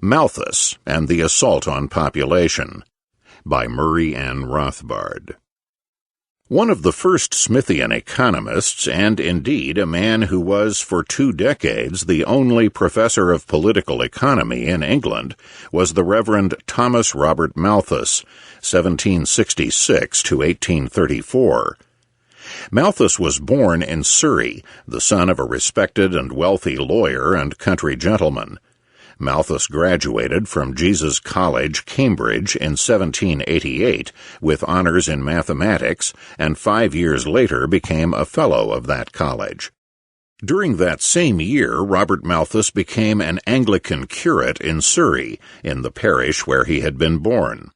Malthus and the Assault on Population by Murray and Rothbard. One of the first Smithian economists, and indeed a man who was for 2 decades the only professor of political economy in England, was the Reverend Thomas Robert Malthus, 1766 to 1834. Malthus was born in Surrey, the son of a respected and wealthy lawyer and country gentleman. Malthus graduated from Jesus College, Cambridge, in 1788 with honors in mathematics, and 5 years later became a fellow of that college. During that same year, Robert Malthus became an Anglican curate in Surrey, in the parish where he had been born.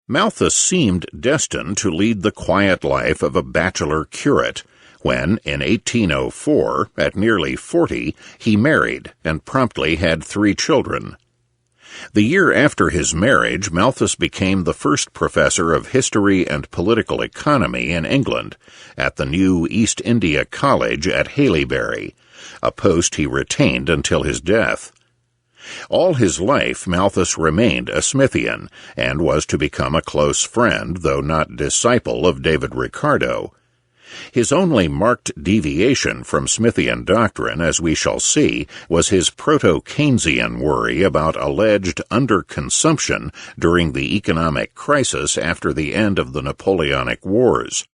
Malthus seemed destined to lead the quiet life of a bachelor curate, when, in 1804, at nearly 40, he married and promptly had 3 children. The year after his marriage, Malthus became the first professor of history and political economy in England at the new East India College at Haileybury, a post he retained until his death. All his life, Malthus remained a Smithian, and was to become a close friend, though not disciple, of David Ricardo. His only marked deviation from Smithian doctrine, as we shall see, was his proto-Keynesian worry about alleged underconsumption during the economic crisis after the end of the Napoleonic Wars.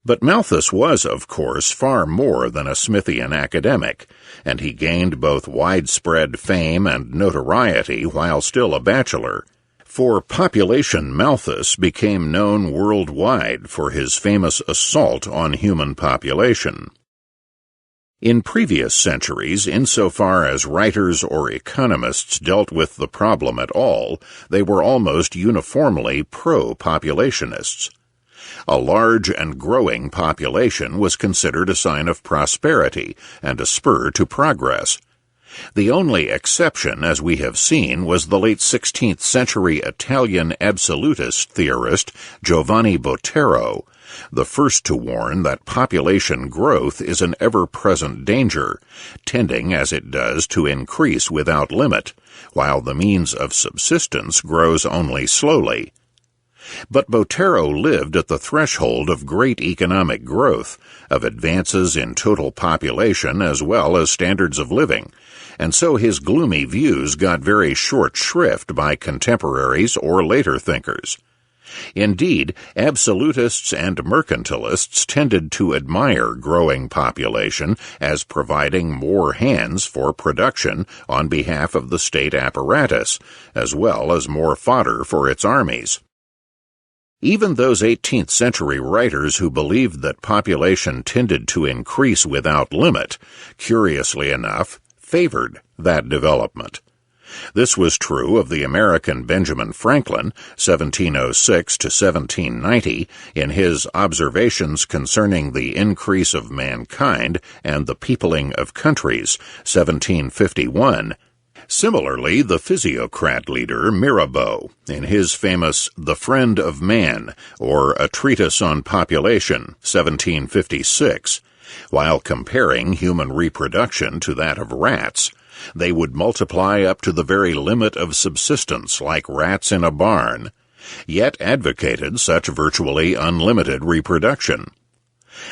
But Malthus was, of course, far more than a Smithian academic, and he gained both widespread fame and notoriety while still a bachelor. For Population Malthus became known worldwide for his famous assault on human population. In previous centuries, insofar as writers or economists dealt with the problem at all, they were almost uniformly pro-populationists. A large and growing population was considered a sign of prosperity and a spur to progress. The only exception, as we have seen, was the late 16th century Italian absolutist theorist Giovanni Botero, the first to warn that population growth is an ever-present danger, tending as it does to increase without limit, while the means of subsistence grows only slowly. But Botero lived at the threshold of great economic growth, of advances in total population as well as standards of living, and so his gloomy views got very short shrift by contemporaries or later thinkers. Indeed, absolutists and mercantilists tended to admire growing population as providing more hands for production on behalf of the state apparatus, as well as more fodder for its armies. Even those 18th century writers who believed that population tended to increase without limit, curiously enough, favored that development. This was true of the American Benjamin Franklin, 1706 to 1790, in his Observations Concerning the Increase of Mankind and the Peopling of Countries, 1751. Similarly, the physiocrat leader Mirabeau, in his famous The Friend of Man, or A Treatise on Population, 1756, while comparing human reproduction to that of rats, they would multiply up to the very limit of subsistence like rats in a barn, yet advocated such virtually unlimited reproduction.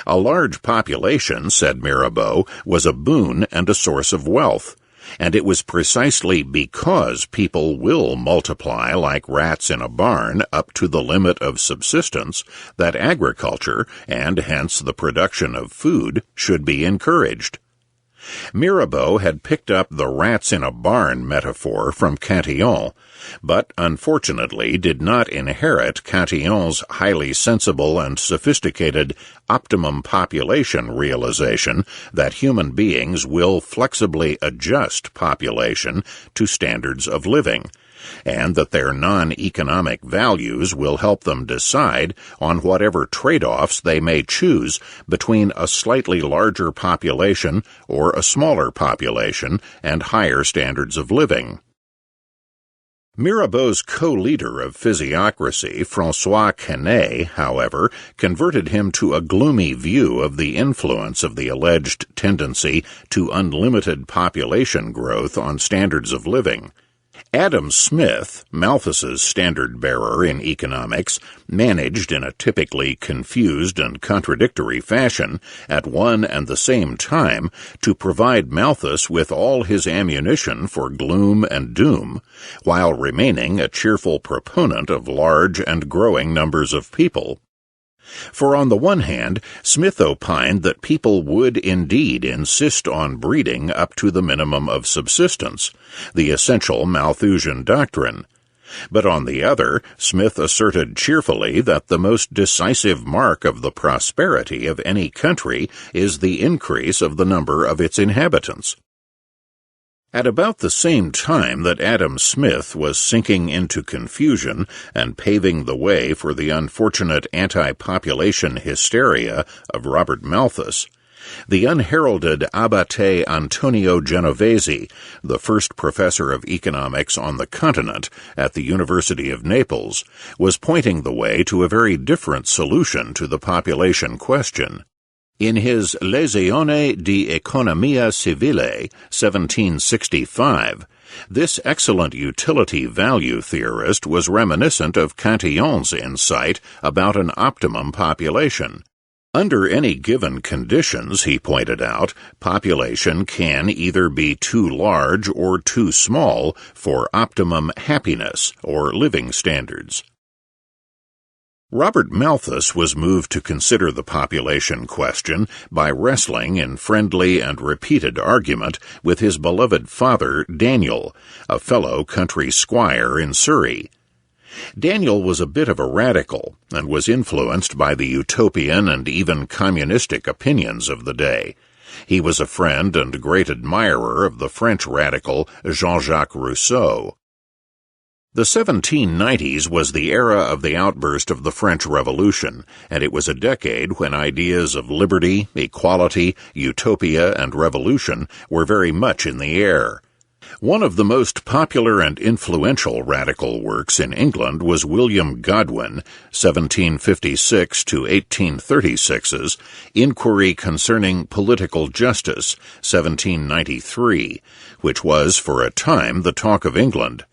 A large population, said Mirabeau, was a boon and a source of wealth, and it was precisely because people will multiply like rats in a barn up to the limit of subsistence that agriculture, and hence the production of food, should be encouraged. Mirabeau had picked up the rats in a barn metaphor from Cantillon, but unfortunately did not inherit Cantillon's highly sensible and sophisticated optimum population realization that human beings will flexibly adjust population to standards of living, and that their non-economic values will help them decide on whatever trade-offs they may choose between a slightly larger population or a smaller population and higher standards of living. Mirabeau's co-leader of physiocracy, François Quesnay, however, converted him to a gloomy view of the influence of the alleged tendency to unlimited population growth on standards of living. Adam Smith, Malthus's standard-bearer in economics, managed in a typically confused and contradictory fashion, at one and the same time, to provide Malthus with all his ammunition for gloom and doom, while remaining a cheerful proponent of large and growing numbers of people. For on the one hand, Smith opined that people would indeed insist on breeding up to the minimum of subsistence, the essential Malthusian doctrine. But on the other, Smith asserted cheerfully that the most decisive mark of the prosperity of any country is the increase of the number of its inhabitants. At about the same time that Adam Smith was sinking into confusion and paving the way for the unfortunate anti-population hysteria of Robert Malthus, the unheralded Abate Antonio Genovese, the first professor of economics on the continent at the University of Naples, was pointing the way to a very different solution to the population question. In his Lezione di Economia Civile, 1765, this excellent utility-value theorist was reminiscent of Cantillon's insight about an optimum population. Under any given conditions, he pointed out, population can either be too large or too small for optimum happiness or living standards. Robert Malthus was moved to consider the population question by wrestling in friendly and repeated argument with his beloved father, Daniel, a fellow country squire in Surrey. Daniel was a bit of a radical and was influenced by the utopian and even communistic opinions of the day. He was a friend and great admirer of the French radical Jean-Jacques Rousseau. The 1790s was the era of the outburst of the French Revolution, and it was a decade when ideas of liberty, equality, utopia, and revolution were very much in the air. One of the most popular and influential radical works in England was William Godwin, 1756 to 1836's Inquiry Concerning Political Justice, 1793, which was for a time the talk of England.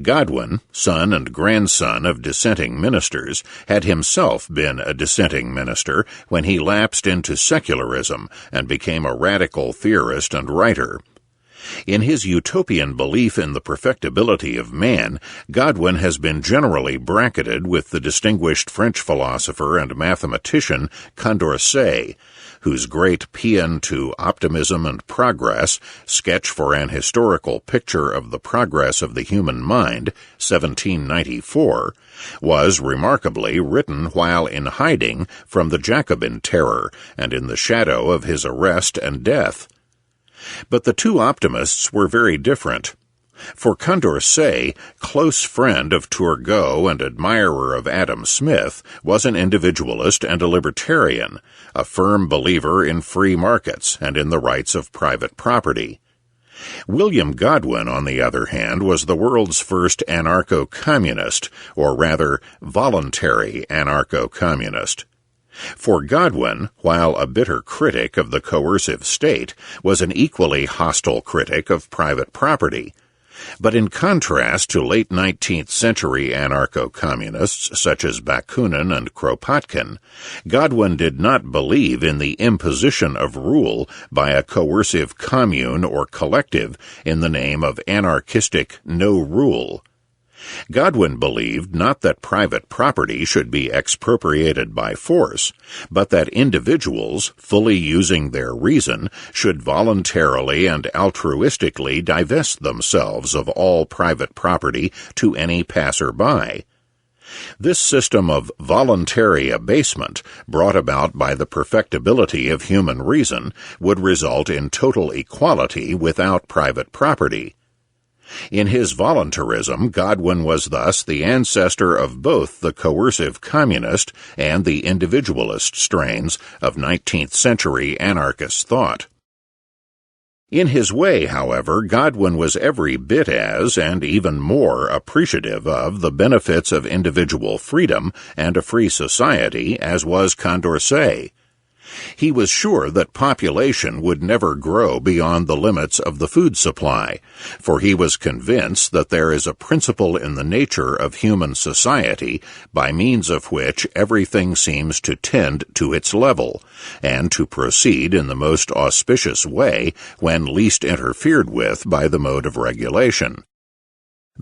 Godwin, son and grandson of dissenting ministers, had himself been a dissenting minister when he lapsed into secularism and became a radical theorist and writer. In his utopian belief in the perfectibility of man, Godwin has been generally bracketed with the distinguished French philosopher and mathematician Condorcet, whose great Paean to Optimism and Progress, Sketch for an Historical Picture of the Progress of the Human Mind, 1794, was remarkably written while in hiding from the Jacobin terror and in the shadow of his arrest and death. But the two optimists were very different. For Condorcet, close friend of Turgot and admirer of Adam Smith, was an individualist and a libertarian, a firm believer in free markets and in the rights of private property. William Godwin, on the other hand, was the world's first anarcho-communist, or rather, voluntary anarcho-communist. For Godwin, while a bitter critic of the coercive state, was an equally hostile critic of private property. But in contrast to late 19th century anarcho-communists such as Bakunin and Kropotkin, Godwin did not believe in the imposition of rule by a coercive commune or collective in the name of anarchistic no rule. Godwin believed not that private property should be expropriated by force, but that individuals, fully using their reason, should voluntarily and altruistically divest themselves of all private property to any passer-by. This system of voluntary abasement, brought about by the perfectibility of human reason, would result in total equality without private property. In his voluntarism, Godwin was thus the ancestor of both the coercive communist and the individualist strains of 19th century anarchist thought. In his way, however, Godwin was every bit as, and even more, appreciative of the benefits of individual freedom and a free society as was Condorcet. He was sure that population would never grow beyond the limits of the food supply, for he was convinced that there is a principle in the nature of human society by means of which everything seems to tend to its level, and to proceed in the most auspicious way when least interfered with by the mode of regulation.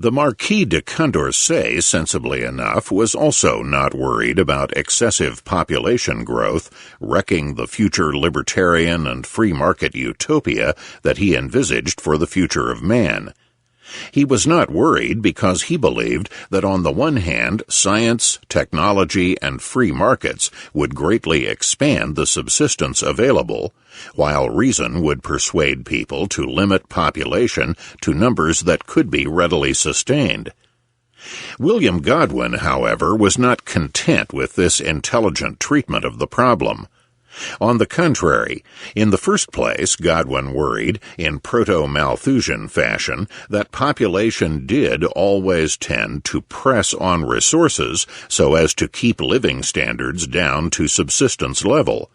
The Marquis de Condorcet, sensibly enough, was also not worried about excessive population growth wrecking the future libertarian and free market utopia that he envisaged for the future of man. He was not worried because he believed that on the one hand, science, technology, and free markets would greatly expand the subsistence available, while reason would persuade people to limit population to numbers that could be readily sustained. William Godwin, however, was not content with this intelligent treatment of the problem. On the contrary, in the first place, Godwin worried, in proto-Malthusian fashion, that population did always tend to press on resources so as to keep living standards down to subsistence level.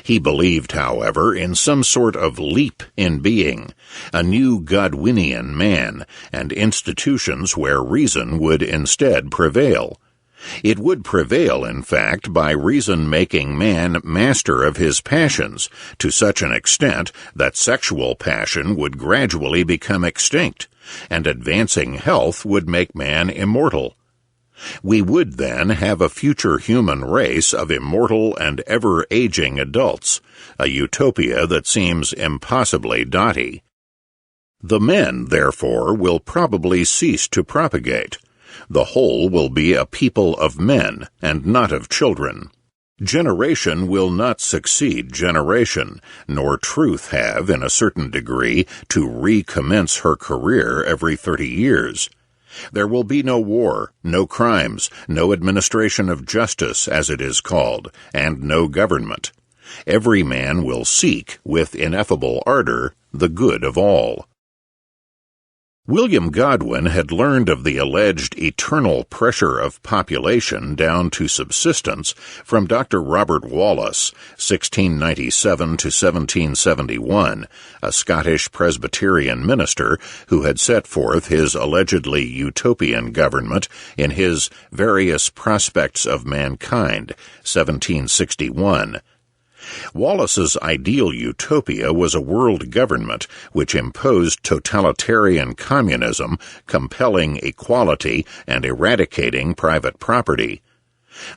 He believed, however, in some sort of leap in being, a new Godwinian man, and institutions where reason would instead prevail. It would prevail, in fact, by reason making man master of his passions, to such an extent that sexual passion would gradually become extinct, and advancing health would make man immortal. We would then have a future human race of immortal and ever-aging adults, a utopia that seems impossibly dotty. The men, therefore, will probably cease to propagate. The whole will be a people of men, and not of children. Generation will not succeed generation, nor truth have, in a certain degree, to recommence her career every 30 years. There will be no war, no crimes, no administration of justice, as it is called, and no government. Every man will seek, with ineffable ardor, the good of all. William Godwin had learned of the alleged eternal pressure of population down to subsistence from Dr. Robert Wallace, 1697 to 1771, a Scottish Presbyterian minister who had set forth his allegedly utopian government in his Various Prospects of Mankind, 1761. Wallace's ideal utopia was a world government which imposed totalitarian communism, compelling equality and eradicating private property.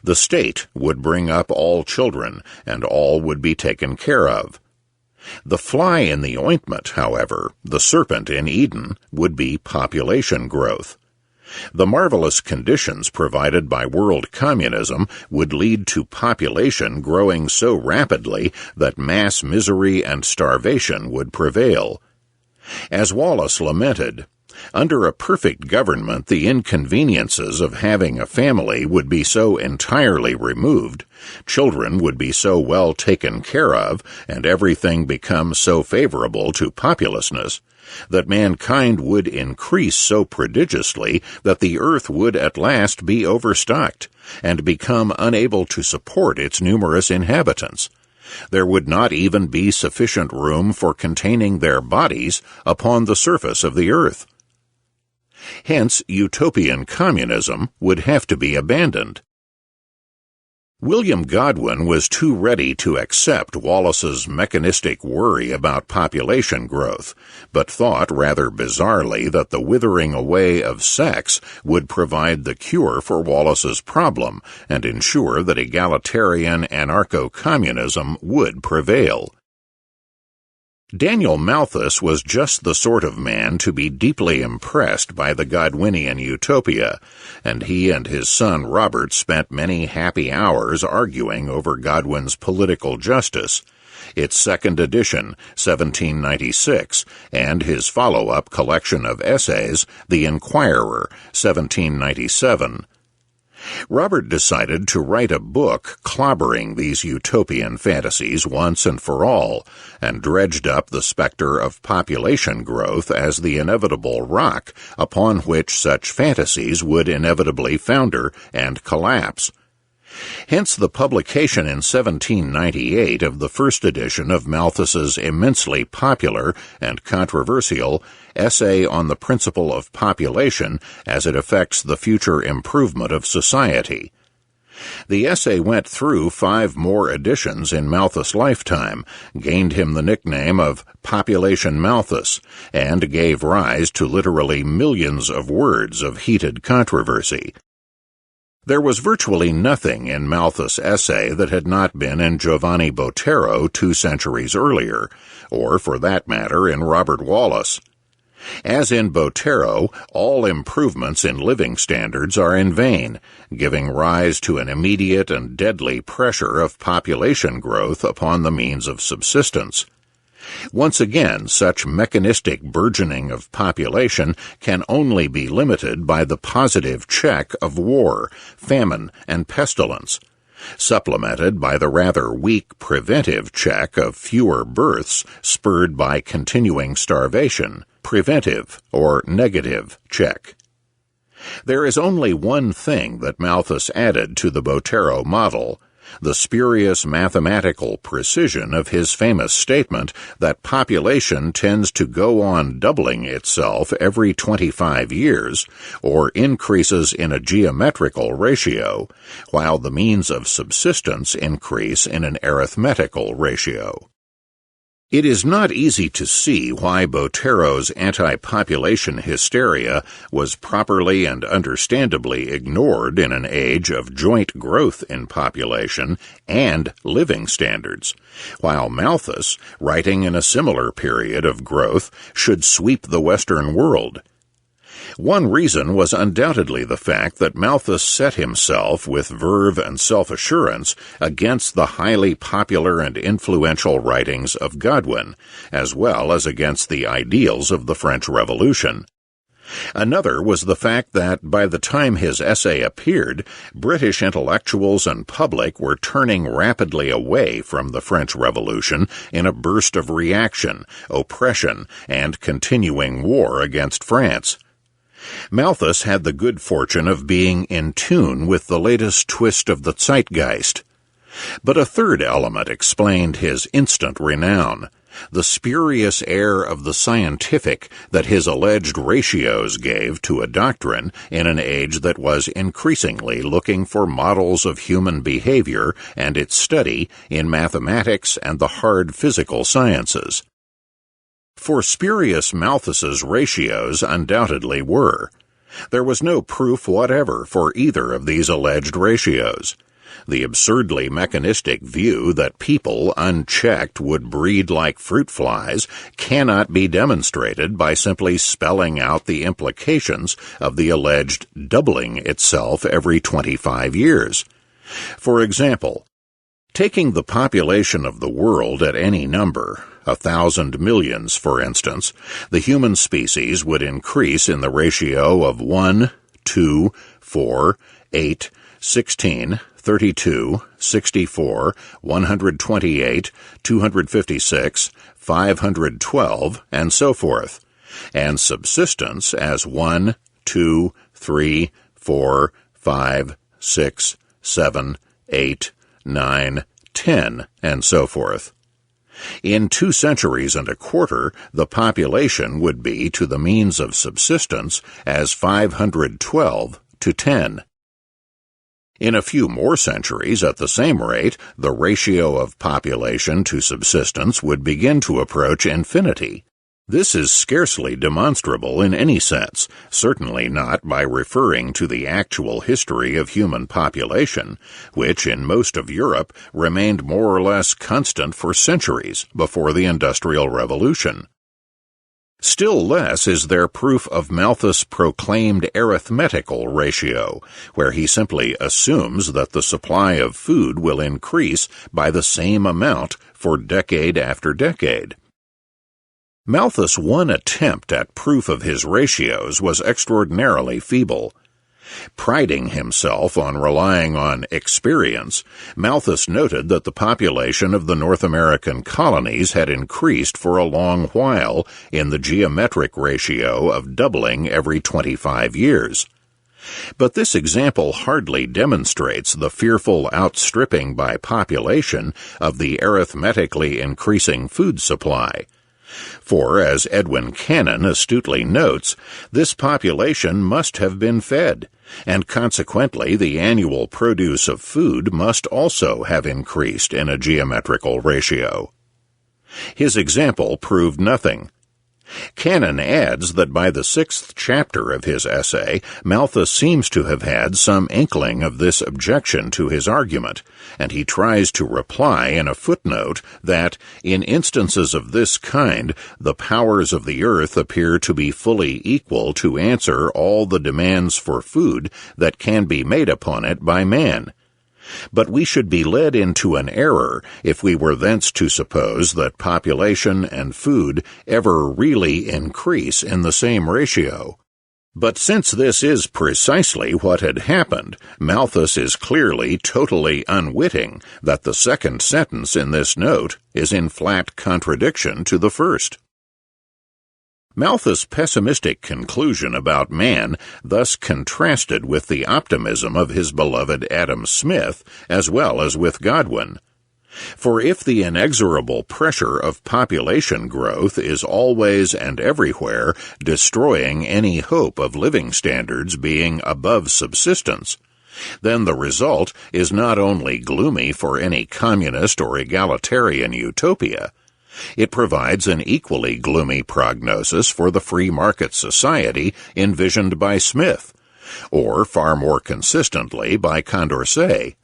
The state would bring up all children, and all would be taken care of. The fly in the ointment, however, the serpent in Eden, would be population growth. The marvelous conditions provided by world communism would lead to population growing so rapidly that mass misery and starvation would prevail. As Wallace lamented, under a perfect government the inconveniences of having a family would be so entirely removed, children would be so well taken care of, and everything become so favorable to populousness, that mankind would increase so prodigiously that the earth would at last be overstocked, and become unable to support its numerous inhabitants. There would not even be sufficient room for containing their bodies upon the surface of the earth. Hence, utopian communism would have to be abandoned. William Godwin was too ready to accept Wallace's mechanistic worry about population growth, but thought rather bizarrely that the withering away of sex would provide the cure for Wallace's problem and ensure that egalitarian anarcho-communism would prevail. Daniel Malthus was just the sort of man to be deeply impressed by the Godwinian utopia, and he and his son Robert spent many happy hours arguing over Godwin's Political Justice, its second edition, 1796, and his follow-up collection of essays, The Inquirer, 1797. Robert decided to write a book clobbering these utopian fantasies once and for all, and dredged up the specter of population growth as the inevitable rock upon which such fantasies would inevitably founder and collapse. Hence the publication in 1798 of the first edition of Malthus's immensely popular and controversial Essay on the Principle of Population as it affects the future improvement of society. The essay went through 5 more editions in Malthus' lifetime, gained him the nickname of Population Malthus, and gave rise to literally millions of words of heated controversy. There was virtually nothing in Malthus' essay that had not been in Giovanni Botero 2 centuries earlier, or, for that matter, in Robert Wallace. As in Botero, all improvements in living standards are in vain, giving rise to an immediate and deadly pressure of population growth upon the means of subsistence. Once again, such mechanistic burgeoning of population can only be limited by the positive check of war, famine, and pestilence, supplemented by the rather weak preventive check of fewer births spurred by continuing starvation, preventive or negative check. There is only one thing that Malthus added to the Botero model: the spurious mathematical precision of his famous statement that population tends to go on doubling itself every 25 years, or increases in a geometrical ratio, while the means of subsistence increase in an arithmetical ratio. It is not easy to see why Botero's anti-population hysteria was properly and understandably ignored in an age of joint growth in population and living standards, while Malthus, writing in a similar period of growth, should sweep the Western world. One reason was undoubtedly the fact that Malthus set himself with verve and self-assurance against the highly popular and influential writings of Godwin, as well as against the ideals of the French Revolution. Another was the fact that, by the time his essay appeared, British intellectuals and public were turning rapidly away from the French Revolution in a burst of reaction, oppression, and continuing war against France. Malthus had the good fortune of being in tune with the latest twist of the zeitgeist. But a third element explained his instant renown: the spurious air of the scientific that his alleged ratios gave to a doctrine in an age that was increasingly looking for models of human behavior and its study in mathematics and the hard physical sciences. For spurious Malthus's ratios undoubtedly were. There was no proof whatever for either of these alleged ratios. The absurdly mechanistic view that people, unchecked, would breed like fruit flies cannot be demonstrated by simply spelling out the implications of the alleged doubling itself every 25 years. For example, taking the population of the world at any number, 1,000 millions, for instance, the human species would increase in the ratio of 1, 2, 4, 8, 16, 32, 64, 128, 256, 512, and so forth, and subsistence as 1, 2, 3, 4, 5, 6, 7, 8, 9, 10, and so forth. In 2 centuries and a quarter, the population would be to the means of subsistence as 512 to 10. In a few more centuries, at the same rate, the ratio of population to subsistence would begin to approach infinity. This is scarcely demonstrable in any sense, certainly not by referring to the actual history of human population, which in most of Europe remained more or less constant for centuries before the Industrial Revolution. Still less is there proof of Malthus' proclaimed arithmetical ratio, where he simply assumes that the supply of food will increase by the same amount for decade after decade. Malthus' one attempt at proof of his ratios was extraordinarily feeble. Priding himself on relying on experience, Malthus noted that the population of the North American colonies had increased for a long while in the geometric ratio of doubling every 25 years. But this example hardly demonstrates the fearful outstripping by population of the arithmetically increasing food supply. For, as Edwin Cannon astutely notes, this population must have been fed, and consequently the annual produce of food must also have increased in a geometrical ratio. His example proved nothing. Cannon adds that by the 6th chapter of his essay, Malthus seems to have had some inkling of this objection to his argument, and he tries to reply in a footnote that, in instances of this kind, the powers of the earth appear to be fully equal to answer all the demands for food that can be made upon it by man. But we should be led into an error if we were thence to suppose that population and food ever really increase in the same ratio. But since this is precisely what had happened, Malthus is clearly totally unwitting that the second sentence in this note is in flat contradiction to the first. Malthus' pessimistic conclusion about man thus contrasted with the optimism of his beloved Adam Smith, as well as with Godwin. For if the inexorable pressure of population growth is always and everywhere destroying any hope of living standards being above subsistence, then the result is not only gloomy for any communist or egalitarian utopia, it provides an equally gloomy prognosis for the free market society envisioned by Smith, or far more consistently by Condorcet.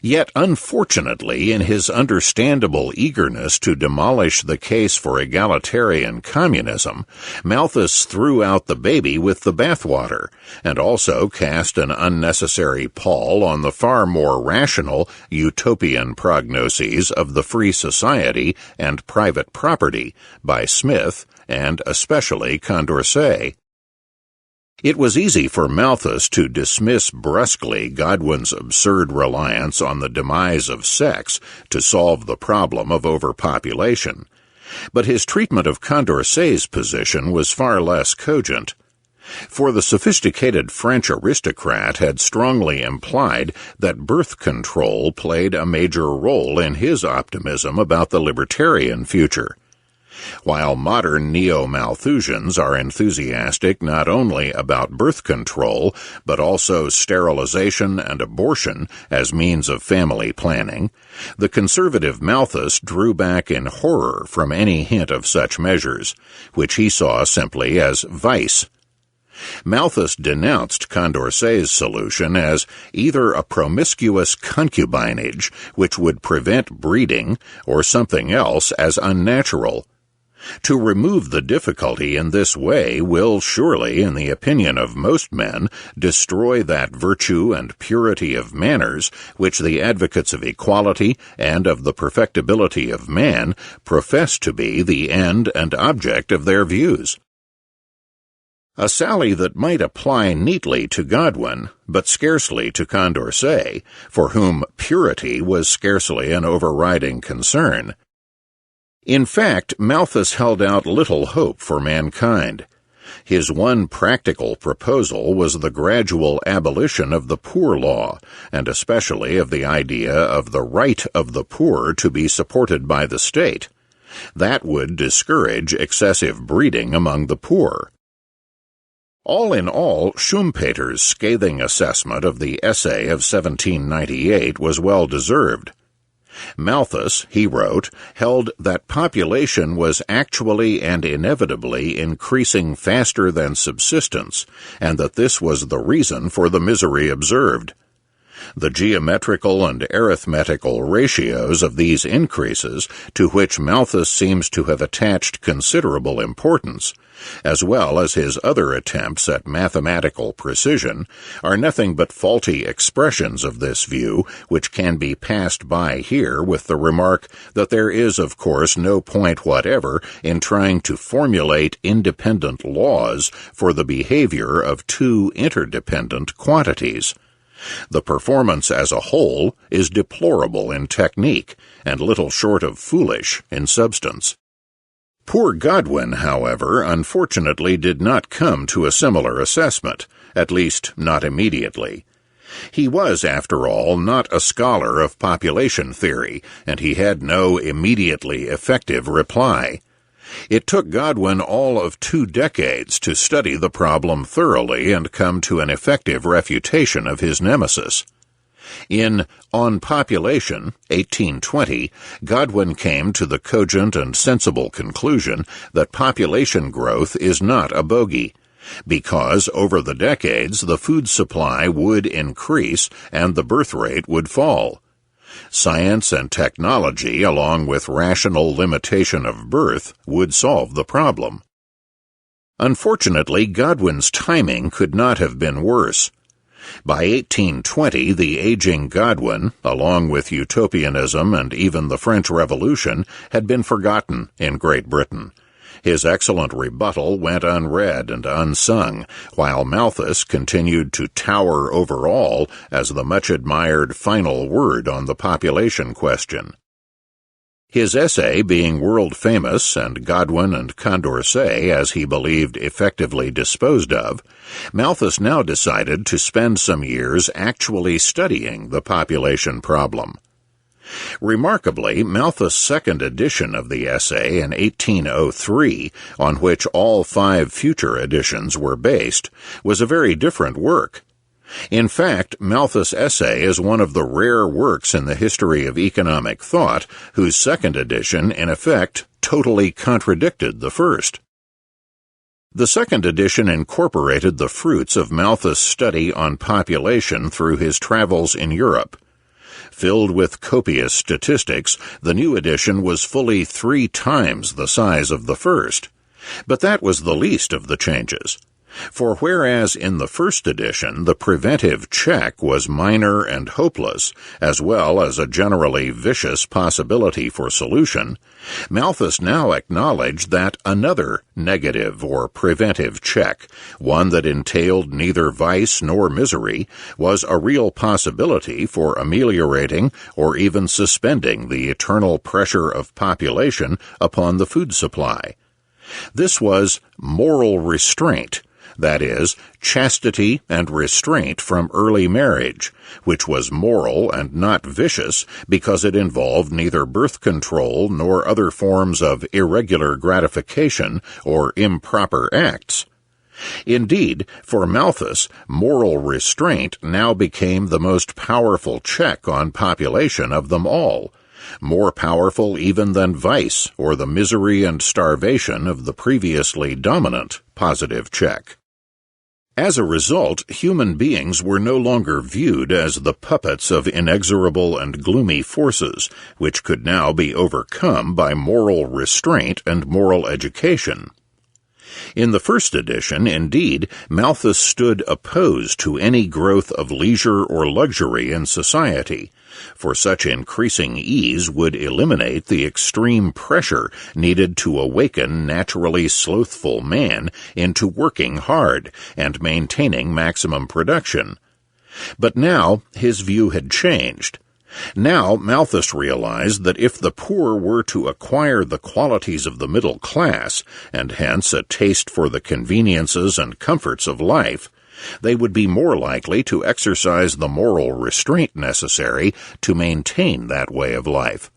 Yet, unfortunately, in his understandable eagerness to demolish the case for egalitarian communism, Malthus threw out the baby with the bathwater, and also cast an unnecessary pall on the far more rational utopian prognoses of the free society and private property by Smith and especially Condorcet. It was easy for Malthus to dismiss brusquely Godwin's absurd reliance on the demise of sex to solve the problem of overpopulation, but his treatment of Condorcet's position was far less cogent. For the sophisticated French aristocrat had strongly implied that birth control played a major role in his optimism about the libertarian future, while modern neo-Malthusians are enthusiastic not only about birth control, but also sterilization and abortion as means of family planning. The conservative Malthus drew back in horror from any hint of such measures, which he saw simply as vice. Malthus denounced Condorcet's solution as either a promiscuous concubinage, which would prevent breeding, or something else as unnatural. To remove the difficulty in this way will surely, in the opinion of most men, destroy that virtue and purity of manners which the advocates of equality and of the perfectibility of man profess to be the end and object of their views. A sally that might apply neatly to Godwin, but scarcely to Condorcet, for whom purity was scarcely an overriding concern. In fact, Malthus held out little hope for mankind. His one practical proposal was the gradual abolition of the poor law, and especially of the idea of the right of the poor to be supported by the state. That would discourage excessive breeding among the poor. All in all, Schumpeter's scathing assessment of the essay of 1798 was well deserved. Malthus, he wrote, held that population was actually and inevitably increasing faster than subsistence, and that this was the reason for the misery observed. The geometrical and arithmetical ratios of these increases, to which Malthus seems to have attached considerable importance, as well as his other attempts at mathematical precision, are nothing but faulty expressions of this view, which can be passed by here with the remark that there is, of course, no point whatever in trying to formulate independent laws for the behavior of two interdependent quantities. The performance as a whole is deplorable in technique and little short of foolish in substance. Poor Godwin, however, unfortunately did not come to a similar assessment, at least not immediately. He was, after all, not a scholar of population theory, and he had no immediately effective reply. It took Godwin all of 2 decades to study the problem thoroughly and come to an effective refutation of his nemesis. In On Population, 1820, Godwin came to the cogent and sensible conclusion that population growth is not a bogey, because over the decades the food supply would increase and the birth rate would fall. Science and technology, along with rational limitation of birth, would solve the problem. Unfortunately, Godwin's timing could not have been worse. By 1820, the aging Godwin, along with utopianism and even the French Revolution, had been forgotten in Great Britain. His excellent rebuttal went unread and unsung, while Malthus continued to tower over all as the much-admired final word on the population question. His essay being world-famous and Godwin and Condorcet, as he believed, effectively disposed of, Malthus now decided to spend some years actually studying the population problem. Remarkably, Malthus' second edition of the essay in 1803, on which all 5 future editions were based, was a very different work. In fact, Malthus' essay is one of the rare works in the history of economic thought whose second edition, in effect, totally contradicted the first. The second edition incorporated the fruits of Malthus' study on population through his travels in Europe. Filled with copious statistics, the new edition was fully 3 times the size of the first. But that was the least of the changes. For whereas in the first edition the preventive check was minor and hopeless, as well as a generally vicious possibility for solution, Malthus now acknowledged that another negative or preventive check, one that entailed neither vice nor misery, was a real possibility for ameliorating or even suspending the eternal pressure of population upon the food supply. This was moral restraint, that is, chastity and restraint from early marriage, which was moral and not vicious because it involved neither birth control nor other forms of irregular gratification or improper acts. Indeed, for Malthus, moral restraint now became the most powerful check on population of them all, more powerful even than vice or the misery and starvation of the previously dominant positive check. As a result, human beings were no longer viewed as the puppets of inexorable and gloomy forces, which could now be overcome by moral restraint and moral education. In the first edition, indeed, Malthus stood opposed to any growth of leisure or luxury in society, for such increasing ease would eliminate the extreme pressure needed to awaken naturally slothful man into working hard and maintaining maximum production. But now his view had changed. Now Malthus realized that if the poor were to acquire the qualities of the middle class, and hence a taste for the conveniences and comforts of life, they would be more likely to exercise the moral restraint necessary to maintain that way of life.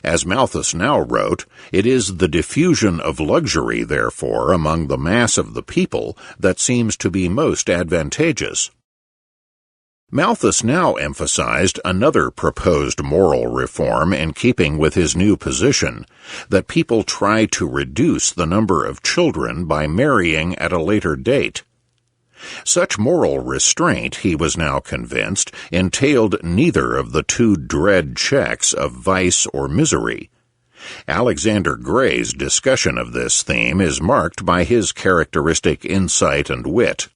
As Malthus now wrote, it is the diffusion of luxury, therefore, among the mass of the people that seems to be most advantageous. Malthus now emphasized another proposed moral reform in keeping with his new position, that people try to reduce the number of children by marrying at a later date. Such moral restraint, he was now convinced, entailed neither of the two dread checks of vice or misery. Alexander Gray's discussion of this theme is marked by his characteristic insight and wit.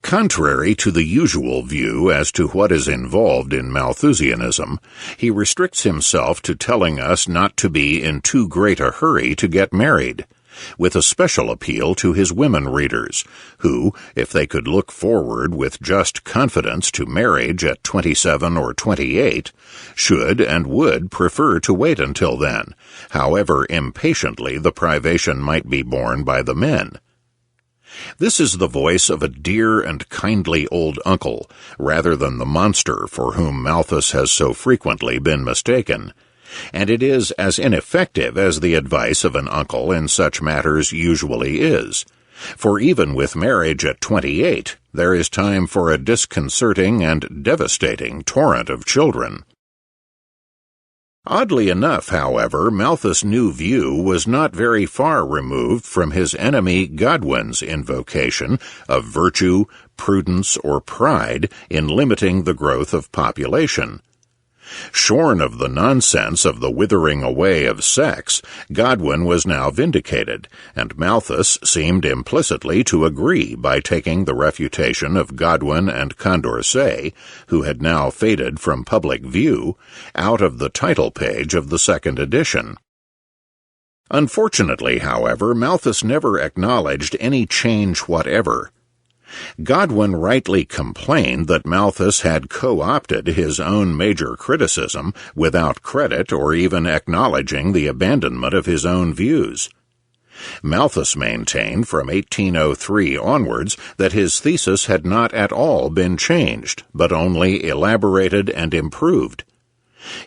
Contrary to the usual view as to what is involved in Malthusianism, he restricts himself to telling us not to be in too great a hurry to get married, with a special appeal to his women readers, who, if they could look forward with just confidence to marriage at 27 or 28, should and would prefer to wait until then, however impatiently the privation might be borne by the men. This is the voice of a dear and kindly old uncle, rather than the monster for whom Malthus has so frequently been mistaken, and it is as ineffective as the advice of an uncle in such matters usually is, for even with marriage at 28, there is time for a disconcerting and devastating torrent of children. Oddly enough, however, Malthus' new view was not very far removed from his enemy Godwin's invocation of virtue, prudence, or pride in limiting the growth of population. Shorn of the nonsense of the withering away of sex, Godwin was now vindicated, and Malthus seemed implicitly to agree by taking the refutation of Godwin and Condorcet, who had now faded from public view, out of the title page of the second edition. Unfortunately, however, Malthus never acknowledged any change whatever. Godwin rightly complained that Malthus had co-opted his own major criticism without credit or even acknowledging the abandonment of his own views. Malthus maintained from 1803 onwards that his thesis had not at all been changed, but only elaborated and improved.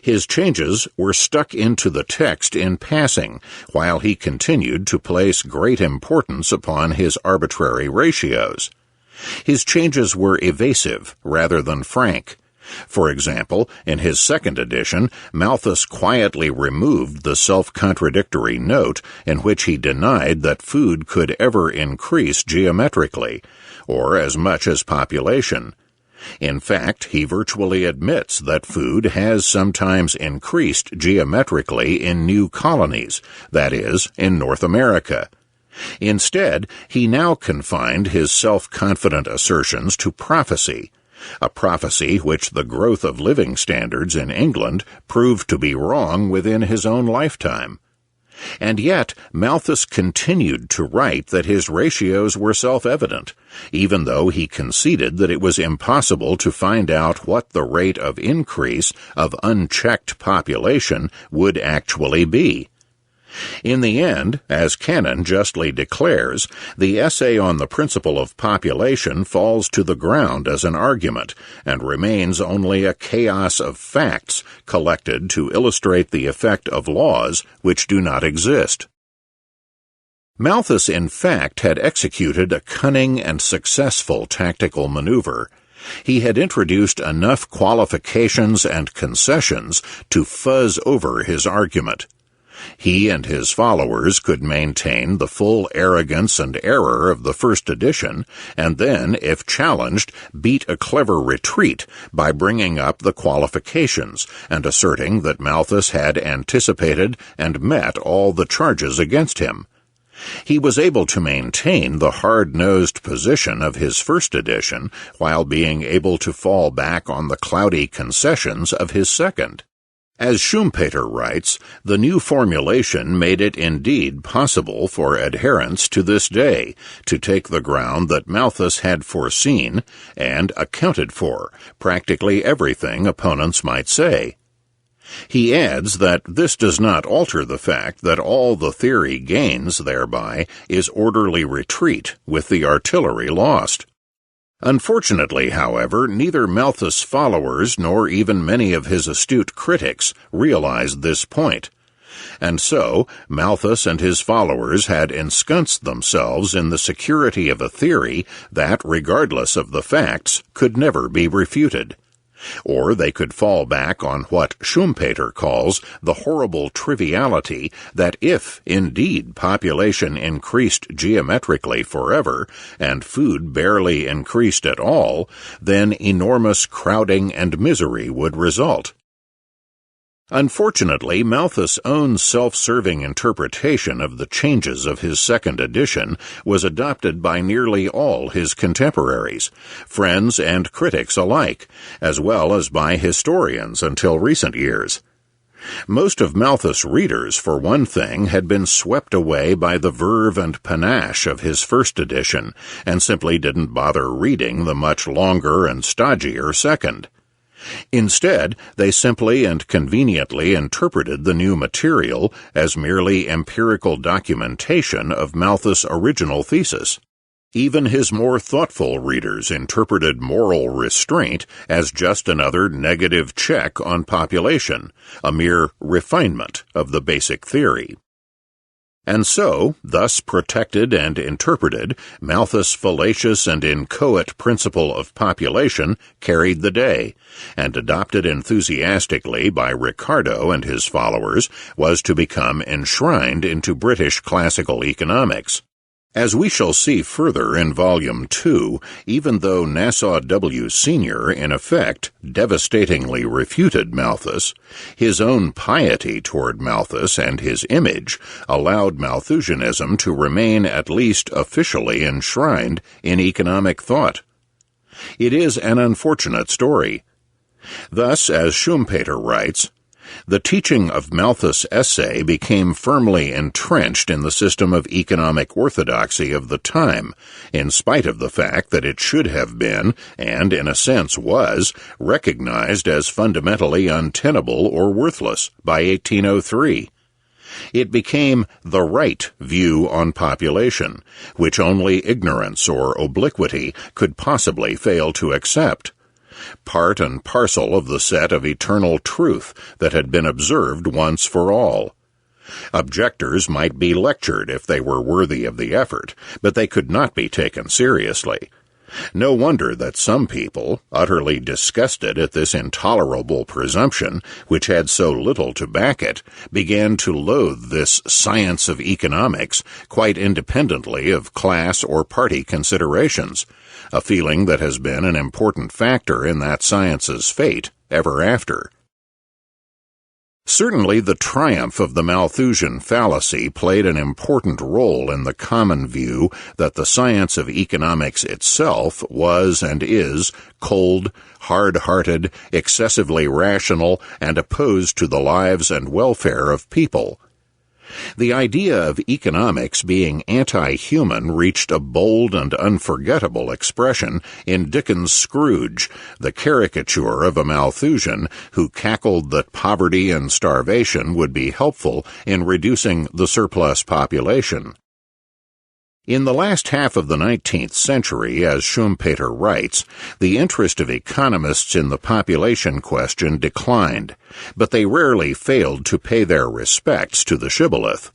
His changes were stuck into the text in passing, while he continued to place great importance upon his arbitrary ratios. His changes were evasive rather than frank. For example, in his second edition, Malthus quietly removed the self-contradictory note in which he denied that food could ever increase geometrically, or as much as population. In fact, he virtually admits that food has sometimes increased geometrically in new colonies, that is, in North America. Instead, he now confined his self-confident assertions to prophecy, a prophecy which the growth of living standards in England proved to be wrong within his own lifetime. And yet, Malthus continued to write that his ratios were self-evident, even though he conceded that it was impossible to find out what the rate of increase of unchecked population would actually be. In the end, as Cannon justly declares, the essay on the principle of population falls to the ground as an argument, and remains only a chaos of facts collected to illustrate the effect of laws which do not exist. Malthus, in fact, had executed a cunning and successful tactical maneuver. He had introduced enough qualifications and concessions to fuzz over his argument. He and his followers could maintain the full arrogance and error of the first edition, and then, if challenged, beat a clever retreat by bringing up the qualifications and asserting that Malthus had anticipated and met all the charges against him. He was able to maintain the hard-nosed position of his first edition while being able to fall back on the cloudy concessions of his second. As Schumpeter writes, the new formulation made it indeed possible for adherents to this day to take the ground that Malthus had foreseen and accounted for practically everything opponents might say. He adds that this does not alter the fact that all the theory gains thereby is orderly retreat with the artillery lost. Unfortunately, however, neither Malthus' followers nor even many of his astute critics realized this point, and so Malthus and his followers had ensconced themselves in the security of a theory that, regardless of the facts, could never be refuted. Or they could fall back on what Schumpeter calls the horrible triviality that if, indeed, population increased geometrically forever, and food barely increased at all, then enormous crowding and misery would result. Unfortunately, Malthus' own self-serving interpretation of the changes of his second edition was adopted by nearly all his contemporaries, friends and critics alike, as well as by historians until recent years. Most of Malthus' readers, for one thing, had been swept away by the verve and panache of his first edition, and simply didn't bother reading the much longer and stodgier second. Instead, they simply and conveniently interpreted the new material as merely empirical documentation of Malthus' original thesis. Even his more thoughtful readers interpreted moral restraint as just another negative check on population, a mere refinement of the basic theory. And so, thus protected and interpreted, Malthus' fallacious and inchoate principle of population carried the day, and adopted enthusiastically by Ricardo and his followers was to become enshrined into British classical economics. As we shall see further in Volume 2, even though Nassau W. Sr. in effect devastatingly refuted Malthus, his own piety toward Malthus and his image allowed Malthusianism to remain at least officially enshrined in economic thought. It is an unfortunate story. Thus, as Schumpeter writes, the teaching of Malthus' essay became firmly entrenched in the system of economic orthodoxy of the time, in spite of the fact that it should have been, and in a sense was, recognized as fundamentally untenable or worthless by 1803. It became the right view on population, which only ignorance or obliquity could possibly fail to accept. Part and parcel of the set of eternal truth that had been observed once for all. Objectors might be lectured if they were worthy of the effort, but they could not be taken seriously. No wonder that some people, utterly disgusted at this intolerable presumption, which had so little to back it, began to loathe this science of economics quite independently of class or party considerations, a feeling that has been an important factor in that science's fate ever after. Certainly the triumph of the Malthusian fallacy played an important role in the common view that the science of economics itself was and is cold, hard-hearted, excessively rational, and opposed to the lives and welfare of people. The idea of economics being anti-human reached a bold and unforgettable expression in Dickens' Scrooge, the caricature of a Malthusian who cackled that poverty and starvation would be helpful in reducing the surplus population. In the last half of the 19th century, as Schumpeter writes, the interest of economists in the population question declined, but they rarely failed to pay their respects to the shibboleth.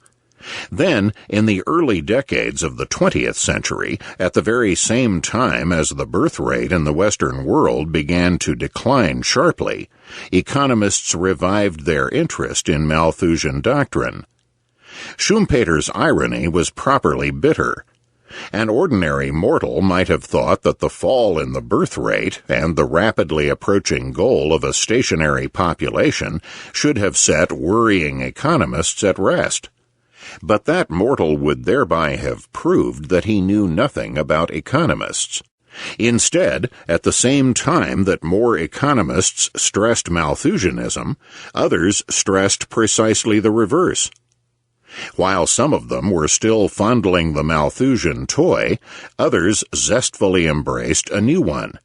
Then, in the early decades of the 20th century, at the very same time as the birth rate in the Western world began to decline sharply, economists revived their interest in Malthusian doctrine. Schumpeter's irony was properly bitter. An ordinary mortal might have thought that the fall in the birth rate and the rapidly approaching goal of a stationary population should have set worrying economists at rest. But that mortal would thereby have proved that he knew nothing about economists. Instead, at the same time that more economists stressed Malthusianism, others stressed precisely the reverse. While some of them were still fondling the Malthusian toy, others zestfully embraced a new one.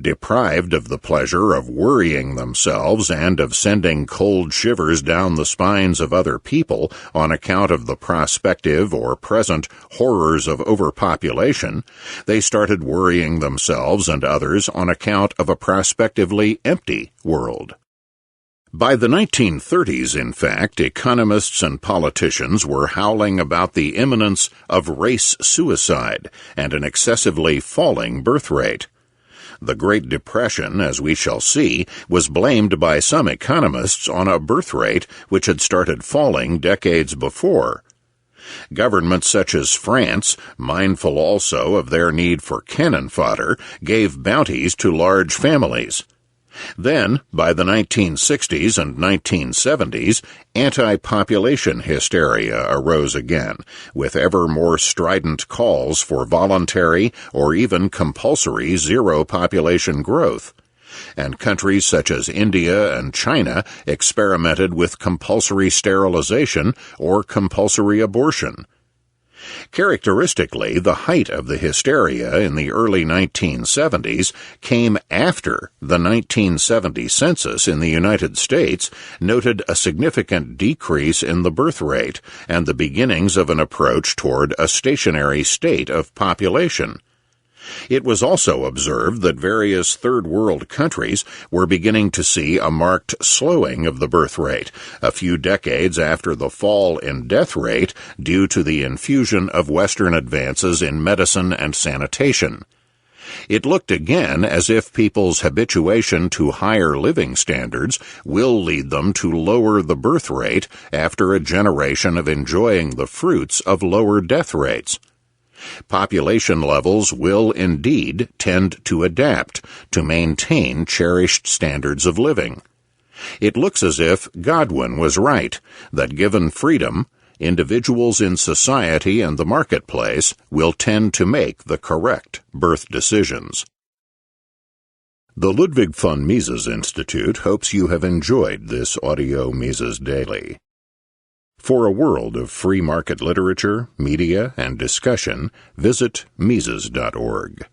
Deprived of the pleasure of worrying themselves and of sending cold shivers down the spines of other people on account of the prospective or present horrors of overpopulation, they started worrying themselves and others on account of a prospectively empty world. By the 1930s, in fact, economists and politicians were howling about the imminence of race suicide and an excessively falling birth rate. The Great Depression, as we shall see, was blamed by some economists on a birth rate which had started falling decades before. Governments such as France, mindful also of their need for cannon fodder, gave bounties to large families. Then, by the 1960s and 1970s, anti-population hysteria arose again, with ever more strident calls for voluntary or even compulsory zero population growth. And countries such as India and China experimented with compulsory sterilization or compulsory abortion. Characteristically, the height of the hysteria in the early 1970s came after the 1970 census in the United States noted a significant decrease in the birth rate and the beginnings of an approach toward a stationary state of population. It was also observed that various third-world countries were beginning to see a marked slowing of the birth rate, a few decades after the fall in death rate due to the infusion of Western advances in medicine and sanitation. It looked again as if people's habituation to higher living standards will lead them to lower the birth rate after a generation of enjoying the fruits of lower death rates. Population levels will indeed tend to adapt to maintain cherished standards of living. It looks as if Godwin was right, that given freedom, individuals in society and the marketplace will tend to make the correct birth decisions. The Ludwig von Mises Institute hopes you have enjoyed this audio Mises Daily. For a world of free market literature, media, and discussion, visit Mises.org.